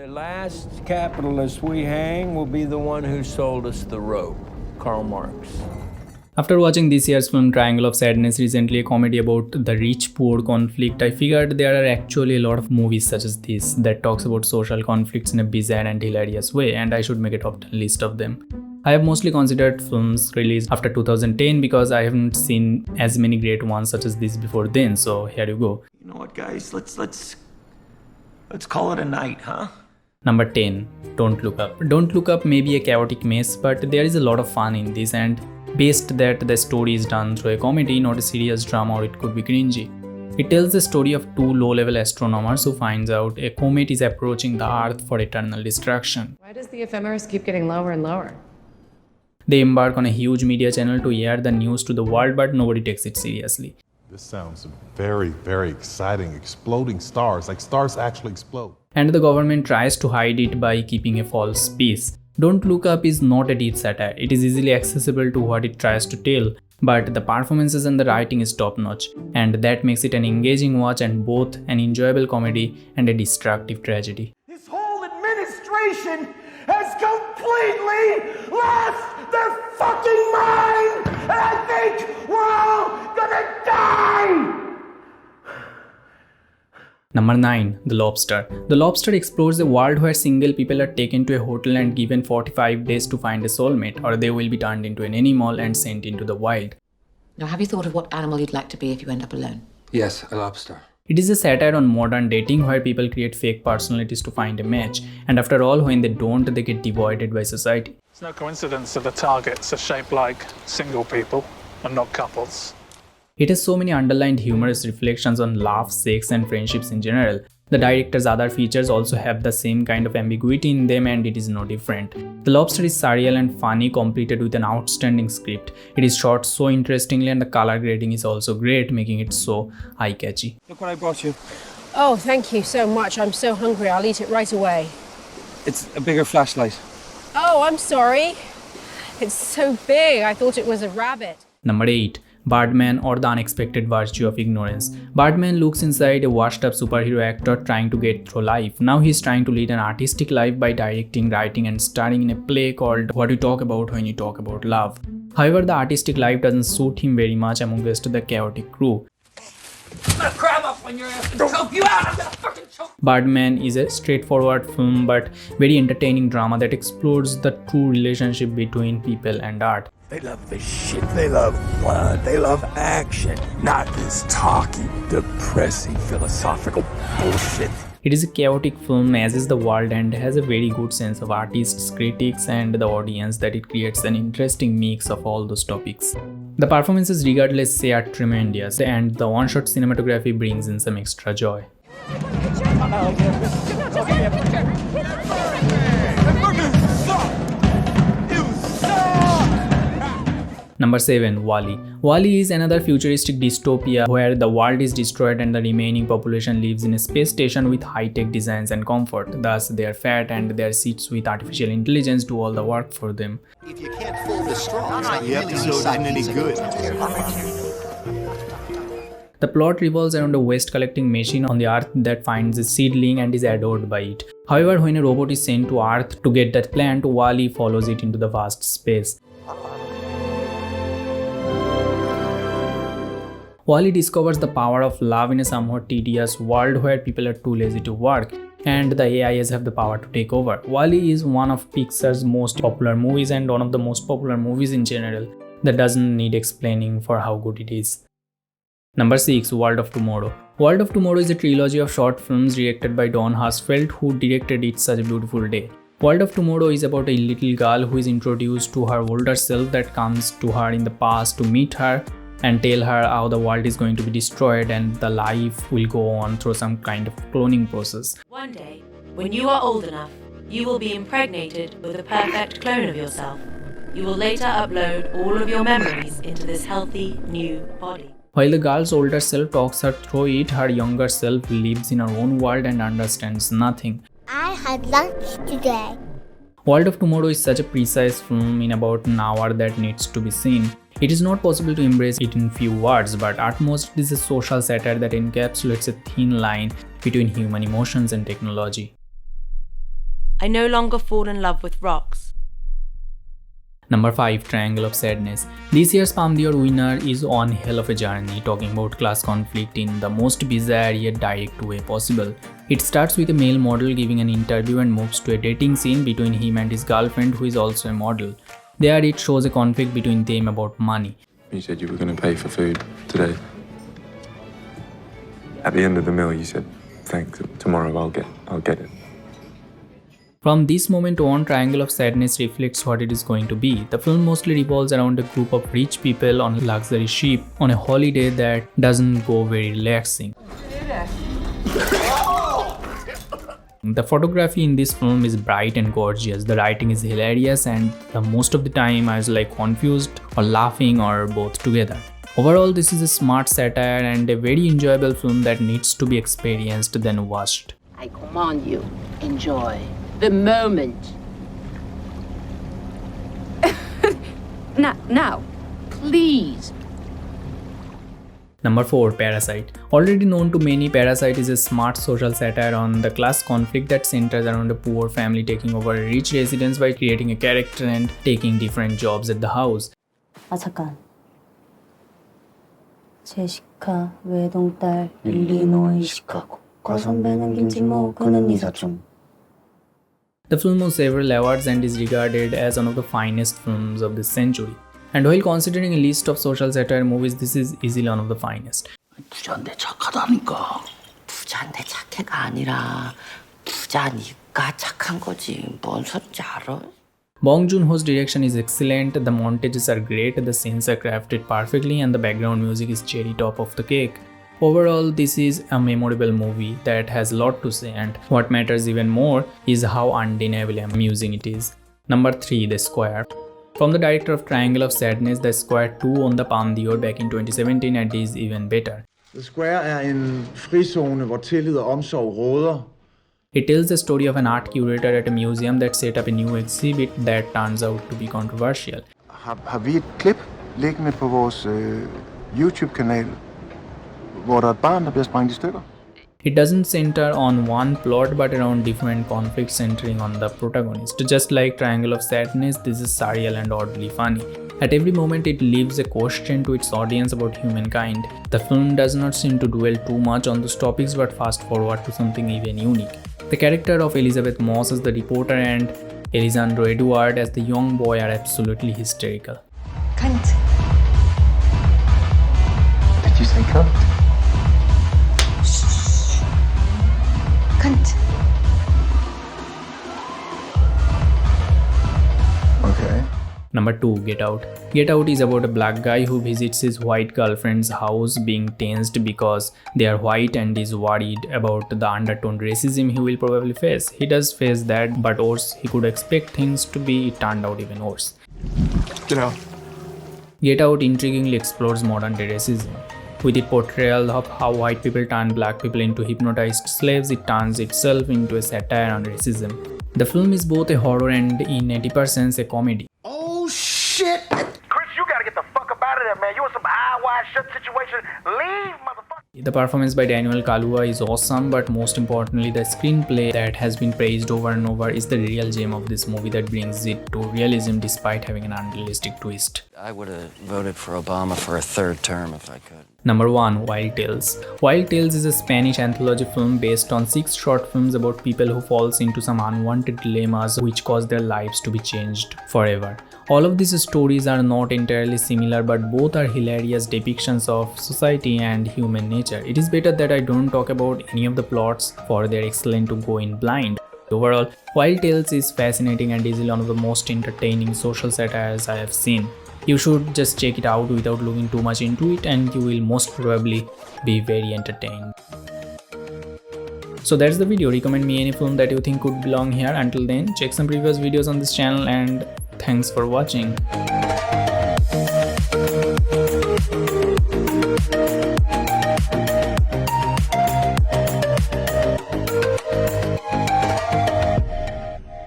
The last capitalist we hang will be the one who sold us the rope, Karl Marx. After watching this year's film Triangle of Sadness recently, a comedy about the rich-poor conflict, I figured there are actually a lot of movies such as this that talks about social conflicts in a bizarre and hilarious way, and I should make a top 10 list of them. I have mostly considered films released after 2010 because I haven't seen as many great ones such as this before then, so here you go. You know what, guys? Let's call it a night, huh? Number 10. Don't Look Up. Don't Look Up may be a chaotic mess, but there is a lot of fun in this, and based that the story is done through a comedy, not a serious drama, or it could be cringy. It tells the story of two low-level astronomers who finds out a comet is approaching the Earth for eternal destruction. Why does the ephemeris keep getting lower and lower? They embark on a huge media channel to air the news to the world, but nobody takes it seriously. This sounds very, very exciting. Exploding stars, like stars actually explode. And the government tries to hide it by keeping a false peace. Don't Look Up is not a deep satire. It is easily accessible to what it tries to tell, but the performances and the writing is top-notch, and that makes it an engaging watch and both an enjoyable comedy and a destructive tragedy. This whole administration has completely lost their fucking mind, and I think we're all gonna die! Number 9. The Lobster. The Lobster explores a world where single people are taken to a hotel and given 45 days to find a soulmate, or they will be turned into an animal and sent into the wild. Now, have you thought of what animal you'd like to be if you end up alone? Yes, a lobster. It is a satire on modern dating where people create fake personalities to find a match, and after all, when they don't, they get devoided by society. It's no coincidence that the targets are shaped like single people and not couples. It has so many underlined humorous reflections on love, sex, and friendships in general. The director's other features also have the same kind of ambiguity in them, and it is no different. The Lobster is surreal and funny, completed with an outstanding script. It is shot so interestingly, and the color grading is also great, making it so eye-catchy. Look what I brought you. Oh, thank you so much. I'm so hungry. I'll eat it right away. It's a bigger flashlight. Oh, I'm sorry. It's so big. I thought it was a rabbit. Number 8. Birdman, or the Unexpected Virtue of Ignorance. Birdman looks inside a washed-up superhero actor trying to get through life. Now he's trying to lead an artistic life by directing, writing, and starring in a play called What You Talk About When You Talk About Love. However, the artistic life doesn't suit him very much amongst the chaotic crew. I'm gonna grab up on your ass and choke you out! I'm gonna fucking choke! Birdman is a straightforward film but very entertaining drama that explores the true relationship between people and art. They love this shit. They love blood. They love action. Not this talky, depressing, philosophical bullshit. It is a chaotic film, as is the world, and has a very good sense of artists, critics, and the audience that it creates an interesting mix of all those topics. The performances regardless say are tremendous, and the one-shot cinematography brings in some extra joy. Number 7. WALL-E. WALL-E is another futuristic dystopia where the world is destroyed and the remaining population lives in a space station with high-tech designs and comfort. Thus, they are fat and their seats with artificial intelligence do all the work for them. If you can't fold the straw, the episode isn't any good. The plot revolves around a waste collecting machine on the Earth that finds a seedling and is adored by it. However, when a robot is sent to Earth to get that plant, WALL-E follows it into the vast space. WALL-E discovers the power of love in a somewhat tedious world where people are too lazy to work, and the AIOS have the power to take over. WALL-E is one of Pixar's most popular movies and one of the most popular movies in general that doesn't need explaining for how good it is. Number 6. World of Tomorrow. World of Tomorrow is a trilogy of short films directed by Don Harsfeld, who directed It's Such a Beautiful Day. World of Tomorrow is about a little girl who is introduced to her older self that comes to her in the past to meet her and tell her how the world is going to be destroyed and the life will go on through some kind of cloning process. One day, when you are old enough, you will be impregnated with a perfect clone of yourself. You will later upload all of your memories into this healthy new body. While the girl's older self talks her through it, her younger self lives in her own world and understands nothing. I had lunch today. World of Tomorrow is such a precise film in about an hour that needs to be seen. It is not possible to embrace it in few words, but at most it is a social satire that encapsulates a thin line between human emotions and technology. I no longer fall in love with rocks. Number 5. Triangle of Sadness. This year's Palme d'Or winner is on hell of a journey, talking about class conflict in the most bizarre yet direct way possible. It starts with a male model giving an interview and moves to a dating scene between him and his girlfriend, who is also a model. There it shows a conflict between them about money. You said you were going to pay for food today. At the end of the meal, you said, "Thanks. Tomorrow I'll get it." From this moment on, Triangle of Sadness reflects what it is going to be. The film mostly revolves around a group of rich people on a luxury ship on a holiday that doesn't go very relaxing. The photography in this film is bright and gorgeous. The writing is hilarious, and most of the time I was like confused or laughing or both together. Overall, this is a smart satire and a very enjoyable film that needs to be experienced than watched. I command you, enjoy the moment. Now, please. Number 4. Parasite. Already known to many, Parasite is a smart social satire on the class conflict that centers around a poor family taking over a rich residence by creating a character and taking different jobs at the house. 아 잠깐. 제시카 외동딸 일리노이 시카고 과선배는 김치모 그는 네 사촌. The film won several awards and is regarded as one of the finest films of this century. And while considering a list of social satire movies, this is easily one of the finest. 부자인데 착하다니까. 부자인데 착해가 아니라 부자니까 착한 거지. 뭔 소리인지 알아? Bong Joon-ho's direction is excellent, the montages are great, the scenes are crafted perfectly, and the background music is cherry top of the cake. Overall, this is a memorable movie that has a lot to say, and what matters even more is how undeniably amusing it is. Number 3. The Square. From the director of Triangle of Sadness, The Square 2 won the Palme d'Or back in 2017 and is even better. The Square er en frizone, hvor tillid og omsorg råder. It tells the story of an art curator at a museum that set up a new exhibit that turns out to be controversial. Har vi et klip liggende på vores YouTube-kanal, hvor der er et barn, der bliver sprængt i stykker? It doesn't center on one plot but around different conflicts centering on the protagonist. Just like Triangle of Sadness, this is surreal and oddly funny. At every moment it leaves a question to its audience about humankind. The film does not seem to dwell too much on those topics but fast forward to something even unique. The character of Elizabeth Moss as the reporter and Elisandro Edward as the young boy are absolutely hysterical. Cunt. Did you say cunt? Cunt. Okay. Number 2. Get Out. Get Out is about a black guy who visits his white girlfriend's house being tensed because they are white and is worried about the undertoned racism he will probably face. He does face that, but worse he could expect things to be, it turned out even worse. Get out. Get Out intriguingly explores modern day racism. With its portrayal of how white people turn black people into hypnotized slaves, it turns itself into a satire on racism. The film is both a horror and in 80% a comedy. Oh shit! Chris, you gotta get the fuck up out of there, man. You in some eye-wide shut situation. Leave, motherfucker! The performance by Daniel Kaluuya is awesome, but most importantly, the screenplay that has been praised over and over is the real gem of this movie that brings it to realism despite having an unrealistic twist. I would have voted for Obama for a third term if I could. Number 1. Wild Tales. Wild Tales is a Spanish anthology film based on 6 short films about people who falls into some unwanted dilemmas which cause their lives to be changed forever. All of these stories are not entirely similar, but both are hilarious depictions of society and human nature. It is better that I don't talk about any of the plots, for they're excellent to go in blind. Overall, Wild Tales is fascinating and easily one of the most entertaining social satires I have seen. You should just check it out without looking too much into it and you will most probably be very entertained. So that's the video. Recommend me any film that you think could belong here. Until then, check some previous videos on this channel and thanks for watching.